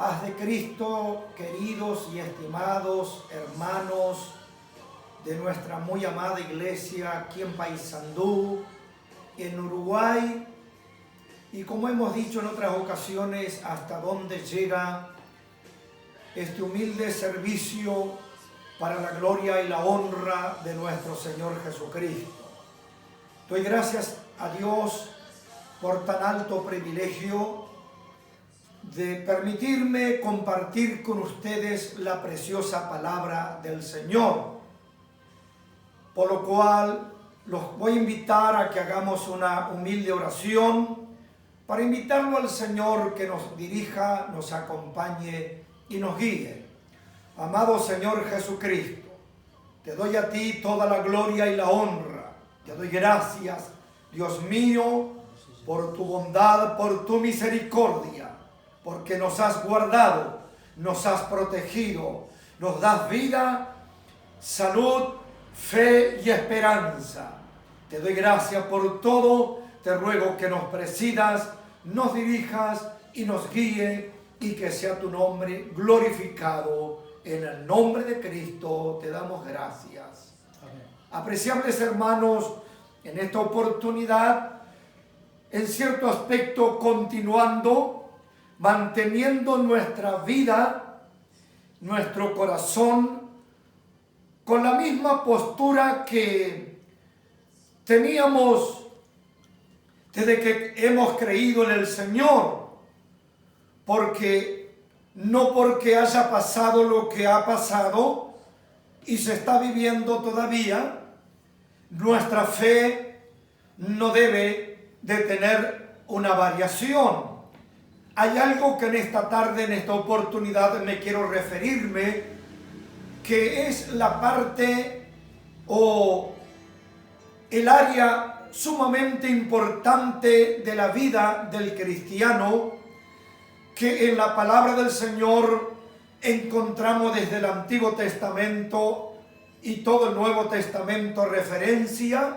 Paz de Cristo, queridos y estimados hermanos de nuestra muy amada iglesia aquí en Paysandú, en Uruguay, y como hemos dicho en otras ocasiones, hasta donde llega este humilde servicio para la gloria y la honra de nuestro Señor Jesucristo. Doy gracias a Dios por tan alto privilegio de permitirme compartir con ustedes la preciosa palabra del Señor, por lo cual los voy a invitar a que hagamos una humilde oración para invitarlo al Señor que nos dirija, nos acompañe y nos guíe. Amado Señor Jesucristo, te doy a ti toda la gloria y la honra. Te doy gracias, Dios mío, por tu bondad, por tu misericordia, porque nos has guardado, nos has protegido, nos das vida, salud, fe y esperanza. Te doy gracias por todo, te ruego que nos presidas, nos dirijas y nos guíe, y que sea tu nombre glorificado. En el nombre de Cristo te damos gracias. Amén. Apreciables hermanos, en esta oportunidad, en cierto aspecto continuando, manteniendo nuestra vida, nuestro corazón, con la misma postura que teníamos desde que hemos creído en el Señor, no porque haya pasado lo que ha pasado y se está viviendo todavía, nuestra fe no debe de tener una variación. Hay algo que en esta tarde, en esta oportunidad, me quiero referirme, que es la parte o el área sumamente importante de la vida del cristiano, que en la palabra del Señor encontramos desde el Antiguo Testamento y todo el Nuevo Testamento referencia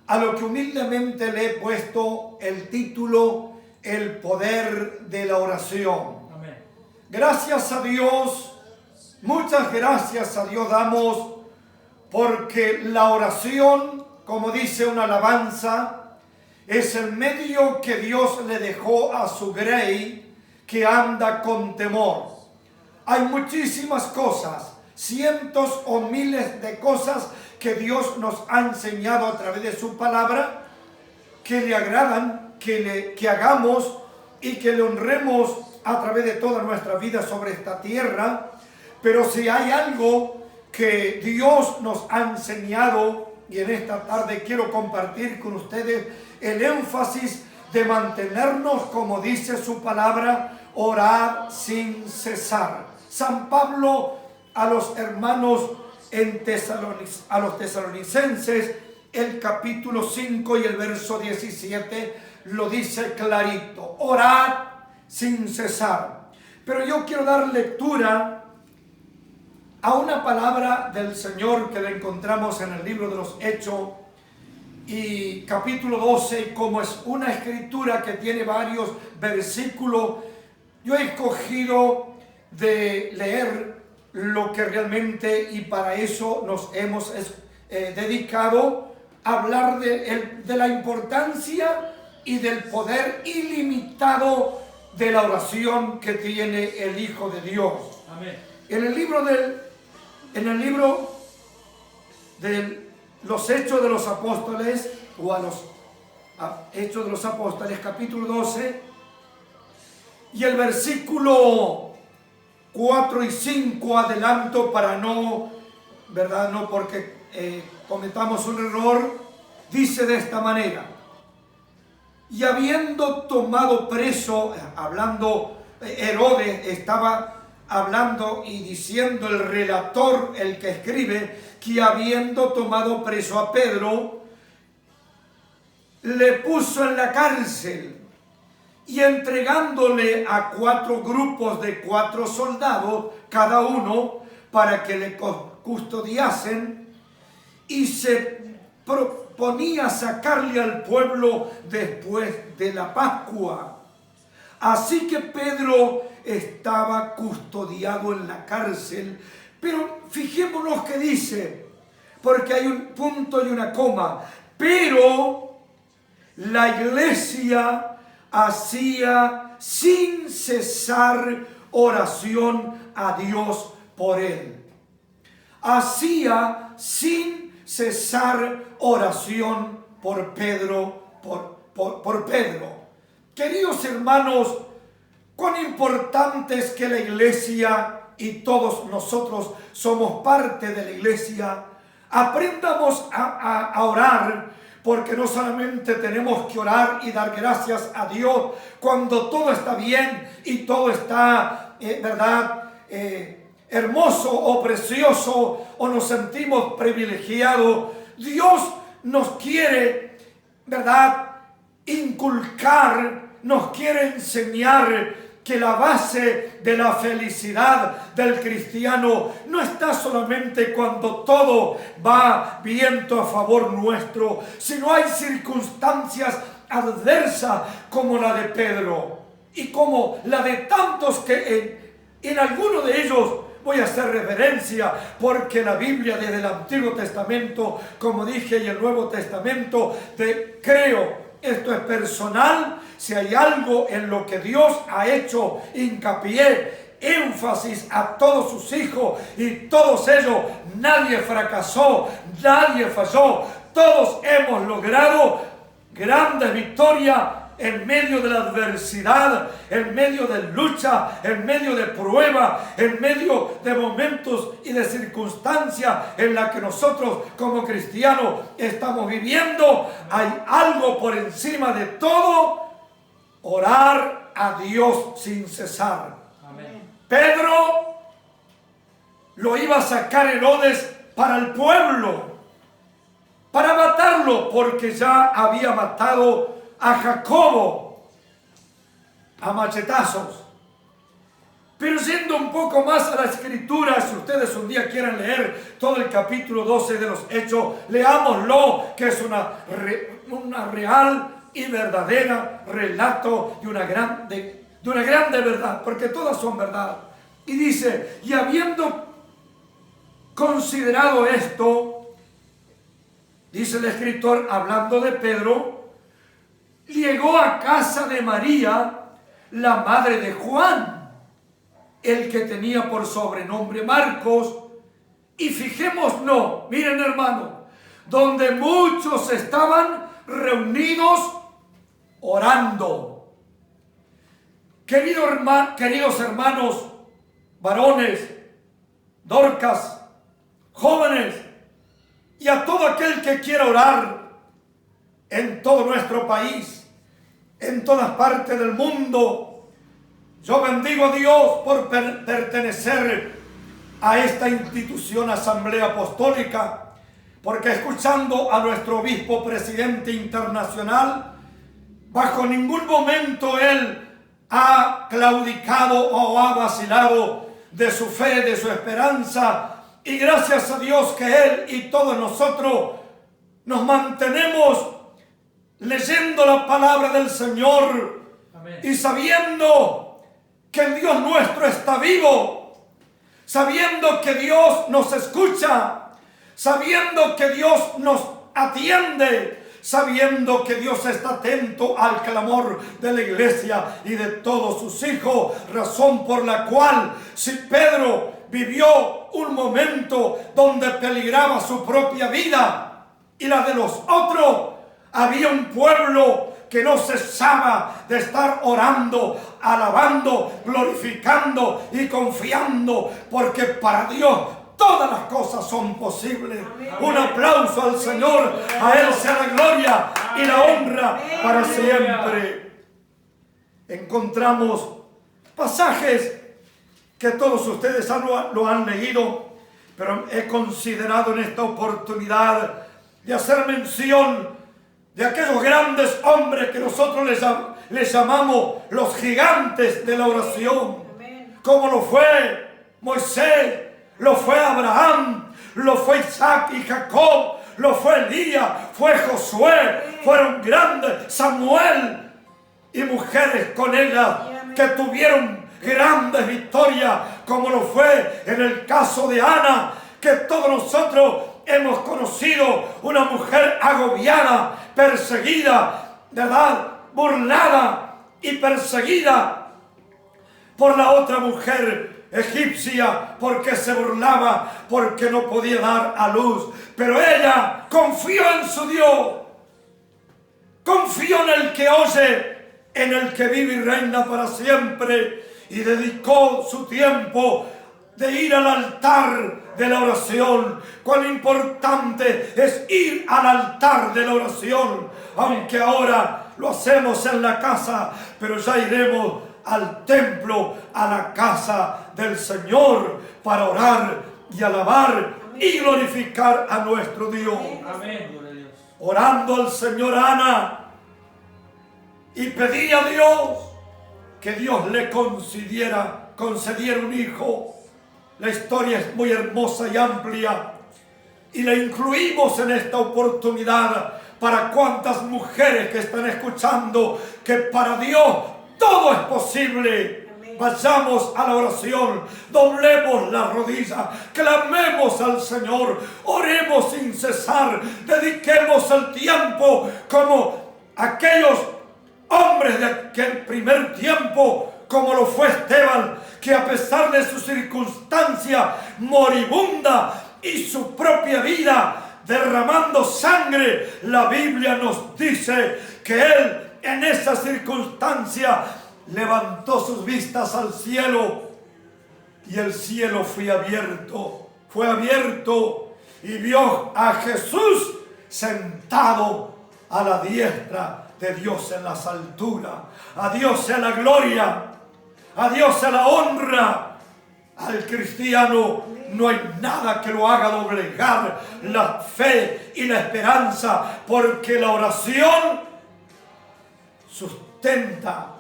a lo que humildemente le he puesto el título: el poder de la oración. Amén. Gracias a Dios, muchas gracias a Dios damos, porque la oración, como dice una alabanza, es el medio que Dios le dejó a su grey que anda con temor. Hay muchísimas cosas, cientos o miles de cosas que Dios nos ha enseñado a través de su palabra, que le agradan, que hagamos y que le honremos a través de toda nuestra vida sobre esta tierra. Pero si hay algo que Dios nos ha enseñado, y en esta tarde quiero compartir con ustedes el énfasis de mantenernos, como dice su palabra, orar sin cesar. San Pablo a los hermanos a los tesalonicenses, el capítulo 5 y el verso 17 lo dice clarito: orad sin cesar. Pero yo quiero dar lectura a una palabra del Señor que la encontramos en el libro de los Hechos y capítulo 12, como es una escritura que tiene varios versículos. Yo he escogido de leer lo que realmente, y para eso nos hemos dedicado a hablar de la importancia y del poder ilimitado de la oración que tiene el Hijo de Dios. Amén. En el libro de los Hechos de los Apóstoles, o a los Hechos de los Apóstoles, capítulo 12, y el versículo 4 y 5 adelanto para no porque cometamos un error. Dice de esta manera: y habiendo tomado preso, hablando Herodes, estaba hablando y diciendo el relator, el que escribe, que habiendo tomado preso a Pedro, le puso en la cárcel, y entregándole a 4 grupos de 4 soldados cada uno para que le custodiasen, y se proponía sacarle al pueblo después de la Pascua. Así que Pedro, estaba custodiado en la cárcel. Pero fijémonos que dice, porque hay un punto y una coma, pero la iglesia hacía sin cesar oración a Dios por él. Hacía sin cesar oración por Pedro, por Pedro. Queridos hermanos, cuán importante es que la iglesia y todos nosotros somos parte de la iglesia. Aprendamos a orar, porque no solamente tenemos que orar y dar gracias a Dios cuando todo está bien y todo está, hermoso o precioso, o nos sentimos privilegiados. Dios nos quiere, inculcar, nos quiere enseñar que la base de la felicidad del cristiano no está solamente cuando todo va viento a favor nuestro, sino hay circunstancias adversas como la de Pedro y como la de tantos que en alguno de ellos voy a hacer referencia, porque la Biblia desde el Antiguo Testamento, como dije, y el Nuevo Testamento, creo, esto es personal, si hay algo en lo que Dios ha hecho hincapié, énfasis a todos sus hijos y todos ellos, nadie fracasó, nadie falló, todos hemos logrado grandes victorias en medio de la adversidad, en medio de lucha, en medio de prueba, en medio de momentos y de circunstancias en las que nosotros como cristianos estamos viviendo. Hay algo por encima de todo: orar a Dios sin cesar. Amén. Pedro lo iba a sacar Herodes para el pueblo, para matarlo, porque ya había matado a Jacobo a machetazos. Pero yendo un poco más a la escritura, si ustedes un día quieren leer todo el capítulo 12 de los Hechos, leámoslo, que es una real y verdadera relato de una grande verdad, porque todas son verdad. Y dice, y habiendo considerado esto, dice el escritor hablando de Pedro, llegó a casa de María, la madre de Juan, el que tenía por sobrenombre Marcos, y fijémonos, miren hermano, donde muchos estaban reunidos orando. Queridos hermanos, varones, Dorcas, jóvenes, y a todo aquel que quiera orar, en todo nuestro país, en todas partes del mundo, yo bendigo a Dios por pertenecer a esta institución Asamblea Apostólica, porque escuchando a nuestro obispo presidente internacional, bajo ningún momento él ha claudicado o ha vacilado de su fe, de su esperanza, y gracias a Dios que él y todos nosotros nos mantenemos leyendo la palabra del Señor. Amén. Y sabiendo que el Dios nuestro está vivo, sabiendo que Dios nos escucha, sabiendo que Dios nos atiende, sabiendo que Dios está atento al clamor de la iglesia y de todos sus hijos, razón por la cual si Pedro vivió un momento donde peligraba su propia vida y la de los otros, había un pueblo que no cesaba de estar orando, alabando, glorificando y confiando, porque para Dios todas las cosas son posibles. Amén. Un aplauso al Señor, a Él sea la gloria y la honra para siempre. Encontramos pasajes que todos ustedes lo han leído, pero he considerado en esta oportunidad de hacer mención de aquellos grandes hombres que nosotros les llamamos los gigantes de la oración. Amén. Como lo fue Moisés, lo fue Abraham, lo fue Isaac y Jacob, lo fue Elías, fue Josué, fueron grandes, Samuel y mujeres con ellas que tuvieron grandes victorias, como lo fue en el caso de Ana, que todos nosotros hemos conocido, una mujer agobiada, perseguida, ¿verdad?, burlada y perseguida por la otra mujer egipcia, porque se burlaba, porque no podía dar a luz. Pero ella confió en su Dios, confió en el que oye, en el que vive y reina para siempre, y dedicó su tiempo de ir al altar de la oración. Cuán importante es ir al altar de la oración, aunque ahora lo hacemos en la casa, pero ya iremos al templo, a la casa del Señor, para orar y alabar y glorificar a nuestro Dios. Amén. Orando al Señor Ana, y pedía a Dios que Dios le concediera un hijo. La historia es muy hermosa y amplia, y la incluimos en esta oportunidad para cuantas mujeres que están escuchando, que para Dios todo es posible. Vayamos a la oración, doblemos la rodilla, clamemos al Señor, oremos sin cesar, dediquemos el tiempo como aquellos hombres de aquel primer tiempo, como lo fue Esteban, que a pesar de su circunstancia moribunda y su propia vida derramando sangre, la Biblia nos dice que él en esa circunstancia levantó sus vistas al cielo, y el cielo fue abierto y vio a Jesús sentado a la diestra de Dios en las alturas. A Dios sea la gloria, a Dios sea la honra. Al cristiano no hay nada que lo haga doblegar la fe y la esperanza, porque la oración sustenta,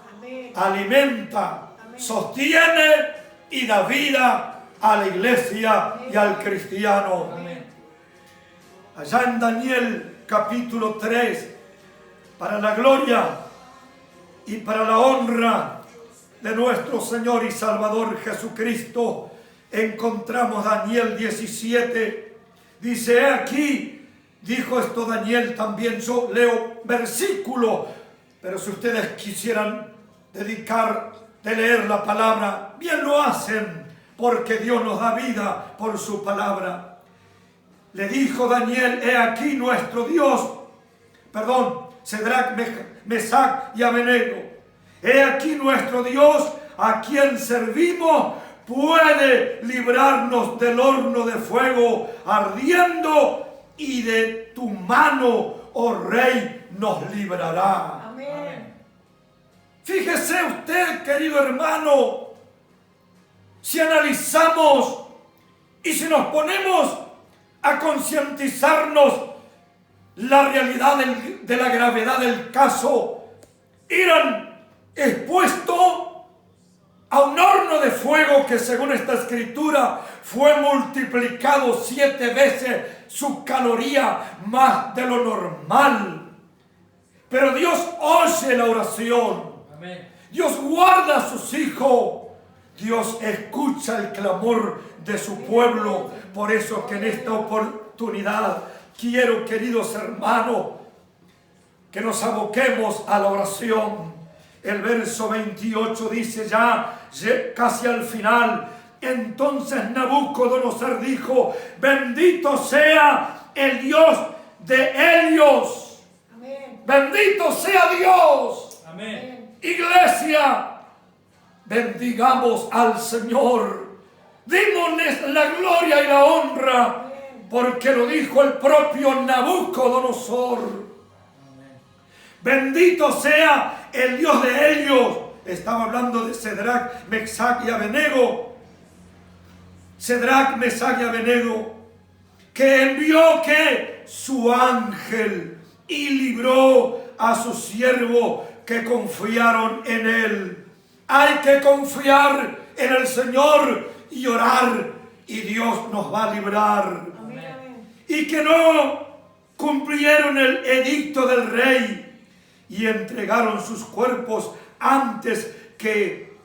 alimenta, sostiene y da vida a la iglesia y al cristiano. Allá en Daniel capítulo 3, para la gloria y para la honra de nuestro Señor y Salvador Jesucristo, encontramos Daniel 17. Dice: he aquí, dijo esto Daniel también. Yo leo versículo, pero si ustedes quisieran dedicar de leer la palabra, bien lo hacen, porque Dios nos da vida por su palabra. Le dijo Daniel: he aquí nuestro Dios, Cedrac, Mesac y Abednego, he aquí nuestro Dios, a quien servimos, puede librarnos del horno de fuego ardiendo, y de tu mano, oh Rey, nos librará. Amén. Fíjese usted, querido hermano, si analizamos y si nos ponemos a concientizarnos la realidad de la gravedad del caso, eran expuestos a un horno de fuego que, según esta escritura, fue multiplicado 7 veces su caloría más de lo normal. Pero Dios oye la oración. Amén. Dios guarda a sus hijos. Dios escucha el clamor de su pueblo. Por eso que en esta oportunidad quiero, queridos hermanos, que nos aboquemos a la oración. El verso 28 dice ya casi al final: entonces Nabucodonosor dijo: bendito sea el Dios de ellos. Amén. Bendito sea Dios. Amén. Iglesia, bendigamos al Señor. Démosles la gloria y la honra, porque lo dijo el propio Nabucodonosor. Bendito sea el Dios de ellos. Estaba hablando de Cedrac, Mesac y Abednego. Cedrac, Mesac y Abednego, que envió que su ángel y libró a sus siervos que confiaron en él. Hay que confiar en el Señor y orar, y Dios nos va a librar. Amén. Y que no cumplieron el edicto del rey y entregaron sus cuerpos antes que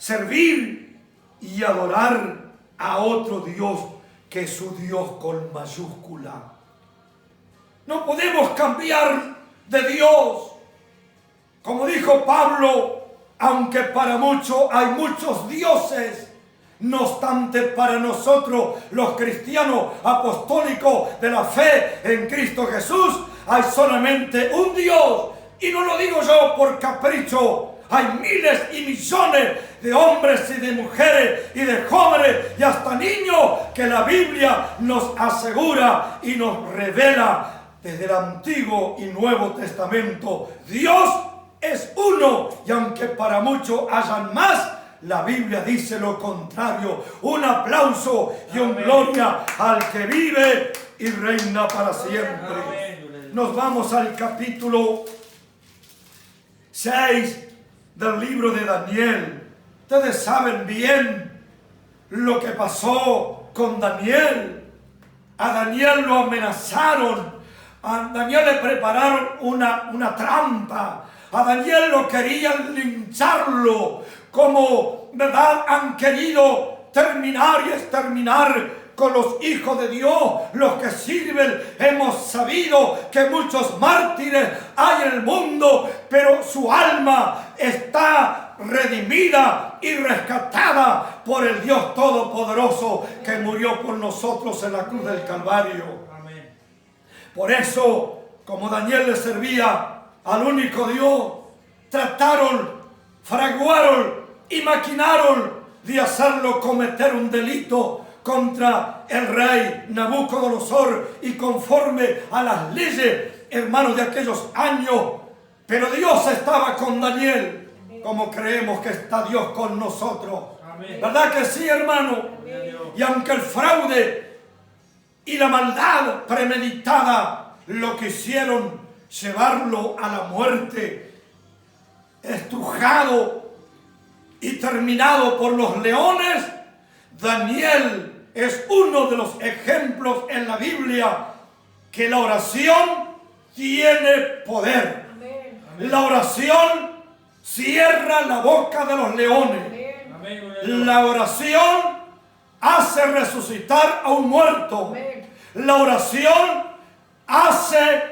servir y adorar a otro Dios que es su Dios con mayúscula. No podemos cambiar de Dios. Como dijo Pablo, aunque para muchos hay muchos dioses, no obstante para nosotros los cristianos apostólicos de la fe en Cristo Jesús, hay solamente un Dios. Y no lo digo yo por capricho. Hay miles y millones de hombres y de mujeres y de jóvenes y hasta niños que la Biblia nos asegura y nos revela desde el Antiguo y Nuevo Testamento. Dios es uno, y aunque para muchos hayan más, la Biblia dice lo contrario. Un aplauso y un gloria al que vive y reina para siempre. Nos vamos al capítulo 6 del libro de Daniel. Ustedes saben bien lo que pasó con Daniel. A Daniel lo amenazaron. A Daniel le prepararon una trampa. A Daniel lo querían lincharlo. Como, ¿verdad?, han querido terminar y exterminar con los hijos de Dios, los que sirven. Hemos sabido que muchos mártires hay en el mundo, pero su alma está redimida y rescatada por el Dios Todopoderoso que murió por nosotros en la cruz del Calvario. Amén. Por eso, como Daniel le servía al único Dios, trataron, fraguaron y maquinaron de hacerlo cometer un delito contra el rey Nabucodonosor y conforme a las leyes, hermanos, de aquellos años. Pero Dios estaba con Daniel, como creemos que está Dios con nosotros. Amén. ¿Verdad que sí, hermano? Amén. Y aunque el fraude y la maldad premeditada lo quisieron llevarlo a la muerte, estrujado y terminado por los leones, Daniel es uno de los ejemplos en la Biblia que la oración tiene poder. Amén. La oración cierra la boca de los leones. Amén. La oración hace resucitar a un muerto. Amén. La oración hace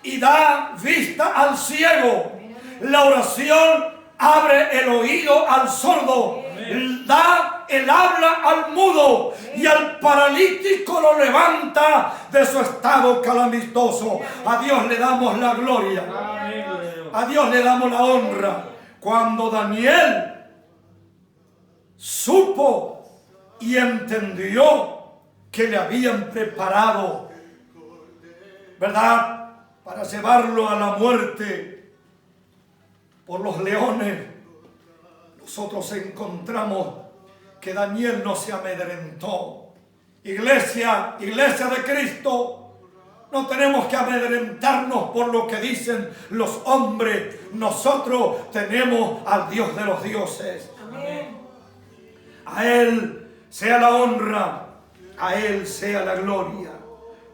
y da vista al ciego. Amén. La oración abre el oído al sordo. Amén. Da el habla al mudo. Amén. Y al paralítico lo levanta de su estado calamitoso. A Dios le damos la gloria. Amén. A Dios le damos la honra. Cuando Daniel supo y entendió que le habían preparado, ¿verdad?, para llevarlo a la muerte por los leones, nosotros encontramos que Daniel no se amedrentó. Iglesia de Cristo, no tenemos que amedrentarnos por lo que dicen los hombres. Nosotros tenemos al Dios de los dioses. Amén. A Él sea la honra, a Él sea la gloria.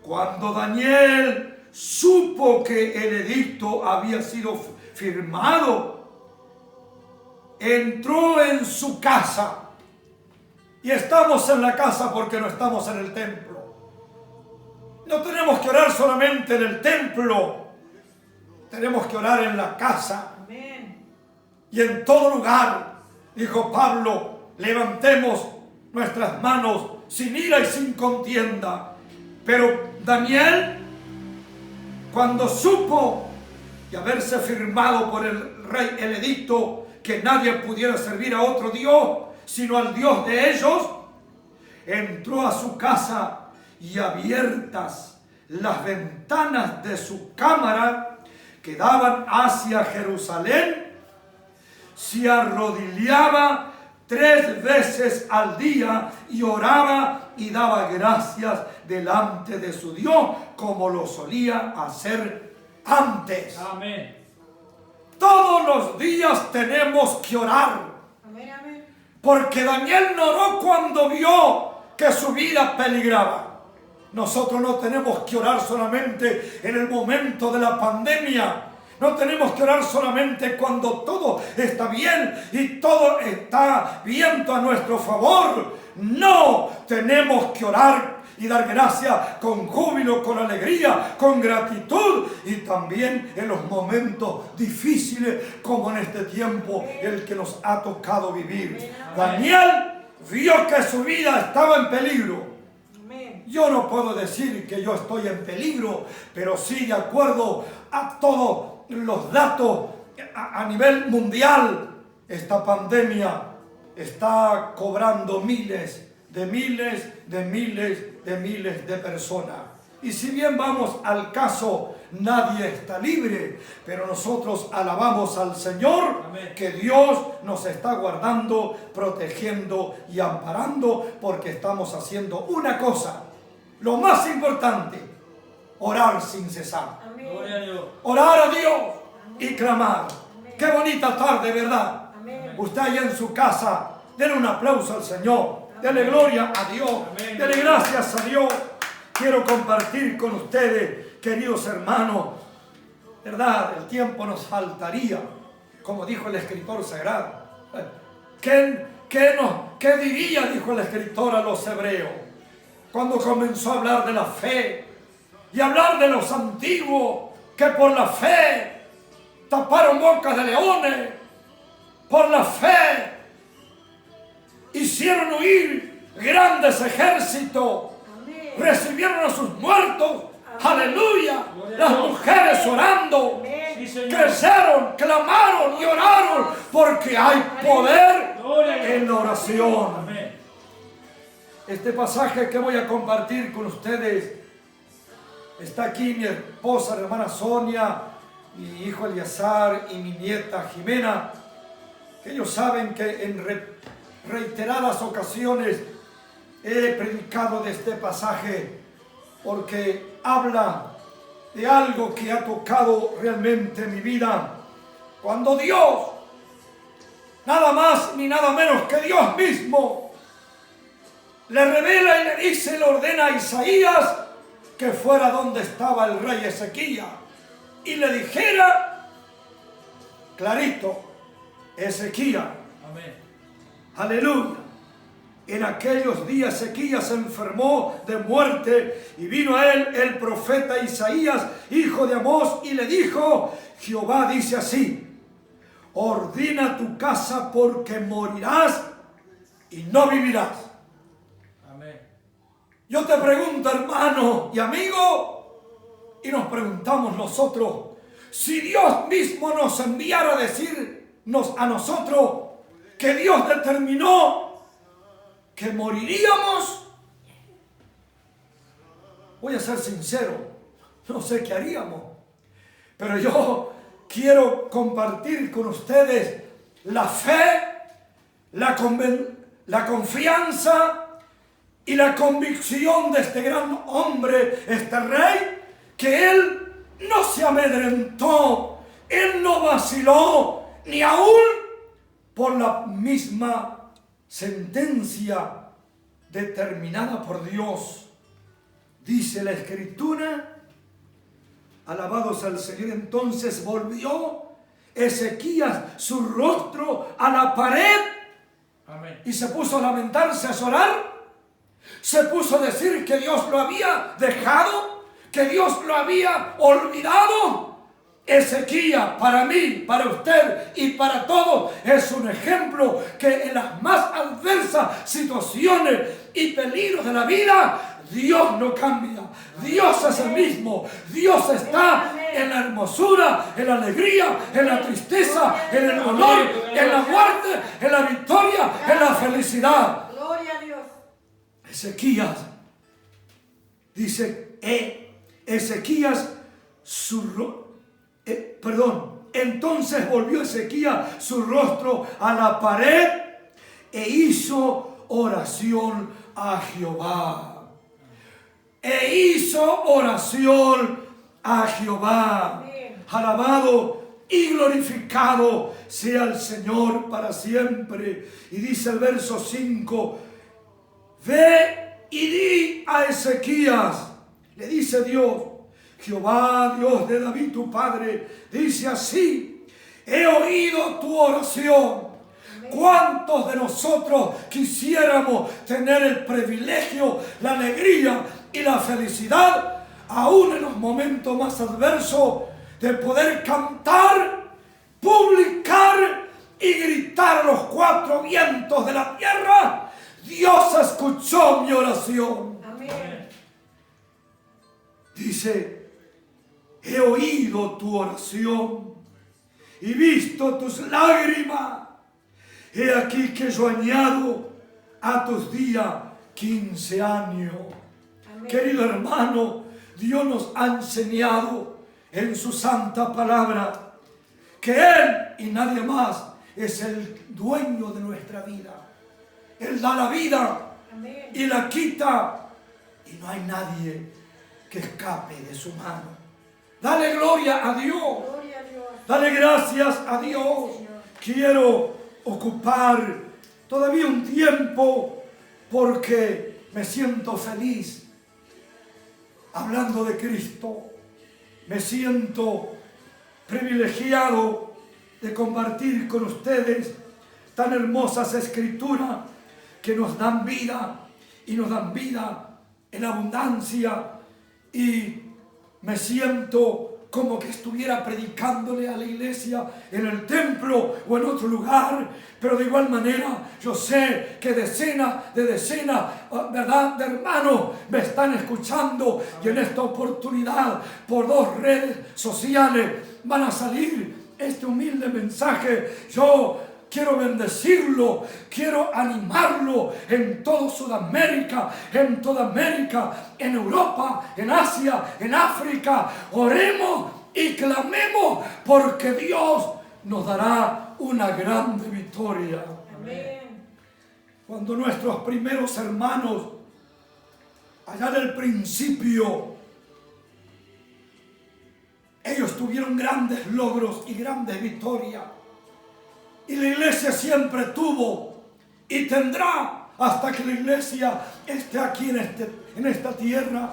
Cuando Daniel supo que el edicto había sido firmado, entró en su casa. Y estamos en la casa porque no estamos en el templo. No tenemos que orar solamente en el templo. Tenemos que orar en la casa. Amén. Y en todo lugar, dijo Pablo, levantemos nuestras manos sin ira y sin contienda. Pero Daniel, cuando supo y haberse firmado por el rey el edicto que nadie pudiera servir a otro Dios sino al Dios de ellos, entró a su casa y abiertas las ventanas de su cámara que daban hacia Jerusalén, se arrodillaba 3 veces al día y oraba y daba gracias delante de su Dios como lo solía hacer antes. Amén. Todos los días tenemos que orar. Amén, amén. Porque Daniel no oró cuando vio que su vida peligraba. Nosotros no tenemos que orar solamente en el momento de la pandemia, No tenemos que orar solamente cuando todo está bien y todo está viento a nuestro favor. No, tenemos que orar y dar gracias con júbilo, con alegría, con gratitud, y también en los momentos difíciles como en este tiempo el que nos ha tocado vivir. Daniel vio que su vida estaba en peligro. Yo no puedo decir que yo estoy en peligro, pero sí, de acuerdo a todos los datos a nivel mundial, esta pandemia está cobrando miles de personas. Y si bien vamos al caso, nadie está libre, pero nosotros alabamos al Señor. Amén. Que Dios nos está guardando, protegiendo y amparando, porque estamos haciendo una cosa, lo más importante: orar sin cesar. Amén. Orar a Dios. Amén. Y clamar. Amén. Qué bonita tarde, ¿verdad? Amén. Usted allá en su casa, denle un aplauso al Señor. Dele gloria a Dios. Amén. Dele gracias a Dios. Quiero compartir con ustedes, queridos hermanos, ¿verdad? El tiempo nos faltaría, como dijo el escritor sagrado. ¿Qué diría, dijo el escritor a los hebreos, cuando comenzó a hablar de la fe y hablar de los antiguos que por la fe taparon bocas de leones, por la fe hicieron huir grandes ejércitos, recibieron a sus muertos? Aleluya. Las mujeres orando, crecieron, clamaron y oraron, porque hay poder en la oración. Este pasaje que voy a compartir con ustedes, está aquí mi esposa, la hermana Sonia, mi hijo Eliazar y mi nieta Jimena, que ellos saben que en reiteradas ocasiones he predicado de este pasaje, porque habla de algo que ha tocado realmente mi vida. Cuando Dios, nada más ni nada menos que Dios mismo, le revela y le dice, le ordena a Isaías que fuera donde estaba el rey Ezequías y le dijera clarito: Ezequías. Amén. Aleluya. En aquellos días Ezequías se enfermó de muerte, y vino a él el profeta Isaías, hijo de Amós, y le dijo: Jehová dice así: ordena tu casa, porque morirás y no vivirás. Amén. Yo te pregunto, hermano y amigo, y nos preguntamos nosotros, si Dios mismo nos enviara a decirnos a nosotros que Dios determinó que moriríamos, voy a ser sincero, no sé qué haríamos, pero yo quiero compartir con ustedes la fe, la confianza y la convicción de este gran hombre, este rey, que él no se amedrentó, él no vaciló, ni aún por la misma sentencia determinada por Dios. Dice la Escritura, alabados al Señor, entonces volvió Ezequías su rostro a la pared. Amén. Y se puso a lamentarse, a llorar. Se puso a decir que Dios lo había dejado, que Dios lo había olvidado. Ezequías, para mí, para usted y para todos, es un ejemplo que en las más adversas situaciones y peligros de la vida, Dios no cambia. Dios es el mismo. Dios está en la hermosura, en la alegría, en la tristeza, en el dolor, en la muerte, en la victoria, en la felicidad. Gloria a Dios. Ezequías dice, Ezequías entonces volvió Ezequías su rostro a la pared e hizo oración a Jehová. Alabado y glorificado sea el Señor para siempre. Y dice el verso 5, ve y di a Ezequías, le dice Dios, Jehová, Dios de David, tu padre, dice así: he oído tu oración. ¿Cuántos de nosotros quisiéramos tener el privilegio, la alegría y la felicidad, aún en los momentos más adversos, de poder cantar, publicar y gritar a los cuatro vientos de la tierra: Dios escuchó mi oración? Amén. Dice: he oído tu oración y visto tus lágrimas. He aquí que yo añado a tus días 15 años. Amén. Querido hermano, Dios nos ha enseñado en su santa palabra que Él y nadie más es el dueño de nuestra vida. Él da la vida Amén. y la quita, y no hay nadie que escape de su mano. Dale gloria a Dios. Gloria a Dios. Dale gracias a Dios. Señor. Quiero ocupar todavía un tiempo porque me siento feliz hablando de Cristo. Me siento privilegiado de compartir con ustedes tan hermosas escrituras que nos dan vida y nos dan vida en abundancia, y me siento como que estuviera predicándole a la iglesia en el templo o en otro lugar, pero de igual manera yo sé que decenas, ¿verdad?, de hermanos me están escuchando. Amén. Y en esta oportunidad, por 2 redes sociales, van a salir este humilde mensaje. Yo quiero bendecirlo, quiero animarlo en toda Sudamérica, en toda América, en Europa, en Asia, en África. Oremos y clamemos, porque Dios nos dará una grande victoria. Amén. Cuando nuestros primeros hermanos, allá del principio, ellos tuvieron grandes logros y grandes victorias. Y la iglesia siempre tuvo y tendrá, hasta que la iglesia esté aquí en esta tierra,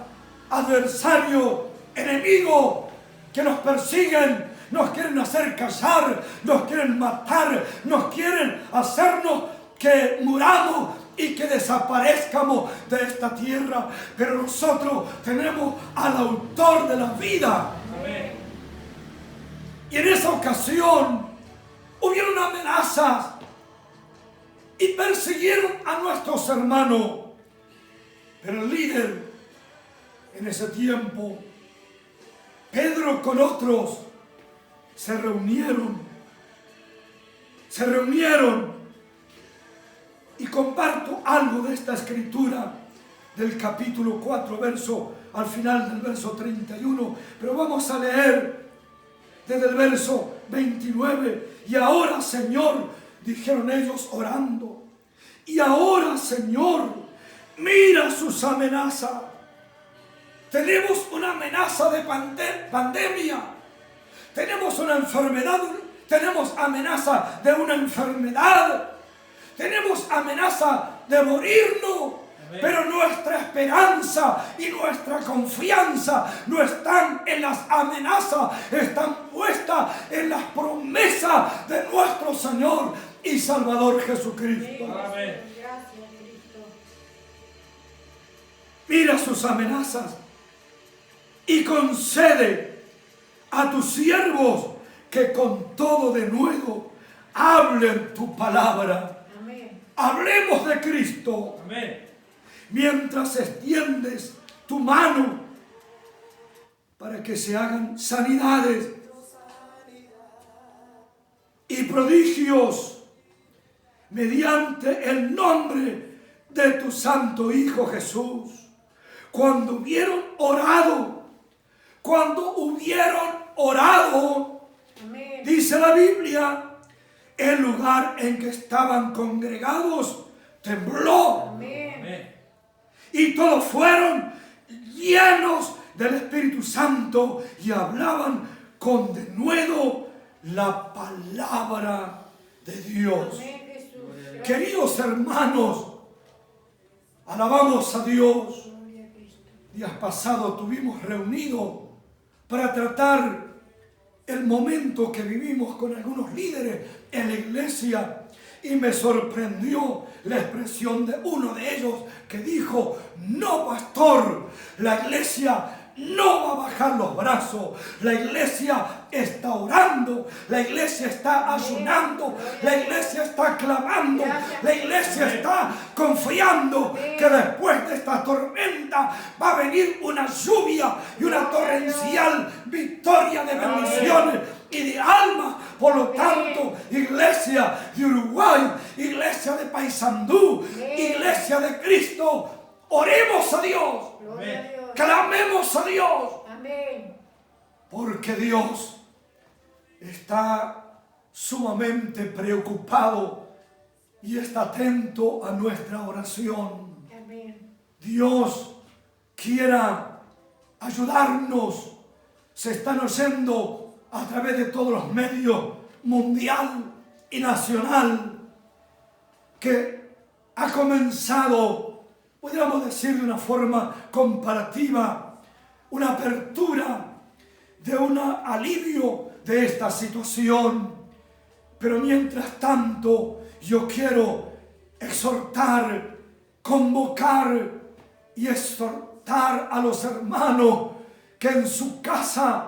adversario, enemigo, que nos persiguen, nos quieren hacer callar, nos quieren matar, nos quieren hacernos que muramos y que desaparezcamos de esta tierra. Pero nosotros tenemos al autor de la vida. Amén. Y en esa ocasión hubieron amenazas y persiguieron a nuestros hermanos. Pero el líder en ese tiempo, Pedro, con otros, se reunieron. Y comparto algo de esta escritura del capítulo 4, al final del verso 31. Pero vamos a leer desde el verso 29. Y ahora, Señor, dijeron ellos orando, y ahora, Señor, mira sus amenazas. Tenemos una amenaza de pandemia, tenemos una enfermedad, tenemos amenaza de una enfermedad, tenemos amenaza de morirnos. Pero nuestra esperanza y nuestra confianza no están en las amenazas, están puestas en las promesas de nuestro Señor y Salvador Jesucristo. Amén. Gracias, Cristo. Mira sus amenazas y concede a tus siervos que con todo denuedo hablen tu palabra. Amén. Hablemos de Cristo. Amén. Mientras extiendes tu mano para que se hagan sanidades y prodigios mediante el nombre de tu santo Hijo Jesús. Cuando hubieron orado, Amén. dice la Biblia, el lugar en que estaban congregados tembló. Amén. Amén. Y todos fueron llenos del Espíritu Santo y hablaban con denuedo la palabra de Dios. Amén, Jesús. Queridos hermanos, alabamos a Dios. Gloria a Cristo. Días pasados tuvimos reunido para tratar el momento que vivimos con algunos líderes en la iglesia, y me sorprendió la expresión de uno de ellos que dijo: no, pastor, la iglesia no va a bajar los brazos, la iglesia está orando, la iglesia está ayunando, la iglesia está clamando, la iglesia está confiando que después de esta tormenta va a venir una lluvia y una torrencial victoria de bendiciones y de almas. Por lo tanto, iglesia de Uruguay, iglesia de Paysandú, iglesia de Cristo, oremos a Dios, clamemos a Dios, porque Dios está sumamente preocupado y está atento a nuestra oración. Dios quiera ayudarnos. Se están oyendo a través de todos los medios mundial y nacional que ha comenzado, podríamos decir de una forma comparativa, una apertura de un alivio de esta situación. Pero mientras tanto, yo quiero exhortar, convocar y exhortar a los hermanos que en su casa,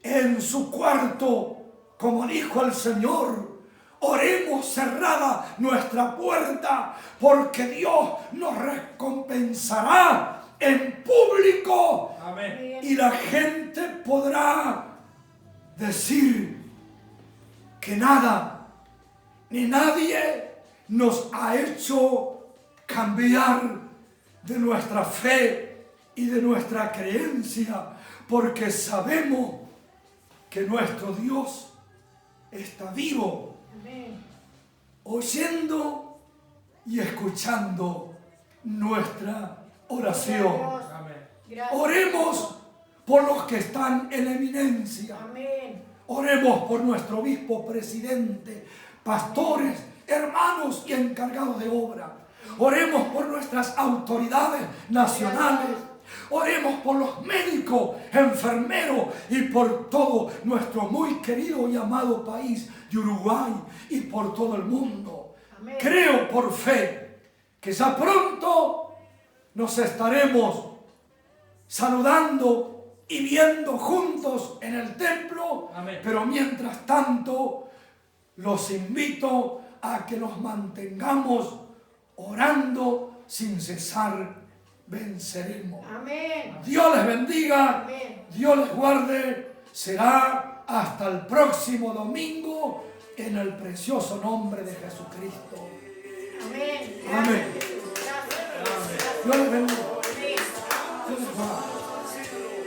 en su cuarto, como dijo el Señor, oremos cerrada nuestra puerta, porque Dios nos recompensará en público. Amén. Y la gente podrá decir que nada ni nadie nos ha hecho cambiar de nuestra fe y de nuestra creencia, porque sabemos que nuestro Dios está vivo, amén, oyendo y escuchando nuestra oración. Oremos por los que están en la eminencia. Amén. Oremos por nuestro obispo, presidente, pastores, hermanos y encargados de obra. Oremos por nuestras autoridades nacionales. Oremos por los médicos, enfermeros y por todo nuestro muy querido y amado país de Uruguay y por todo el mundo. Amén. Creo por fe que ya pronto nos estaremos saludando y viendo juntos en el templo. Amén. Pero mientras tanto, los invito a que nos mantengamos orando sin cesar. Venceremos. Amén. Dios les bendiga. Amén. Dios les guarde. Será hasta el próximo domingo en el precioso nombre de Jesucristo. Amén. Amén. Dios les bendiga.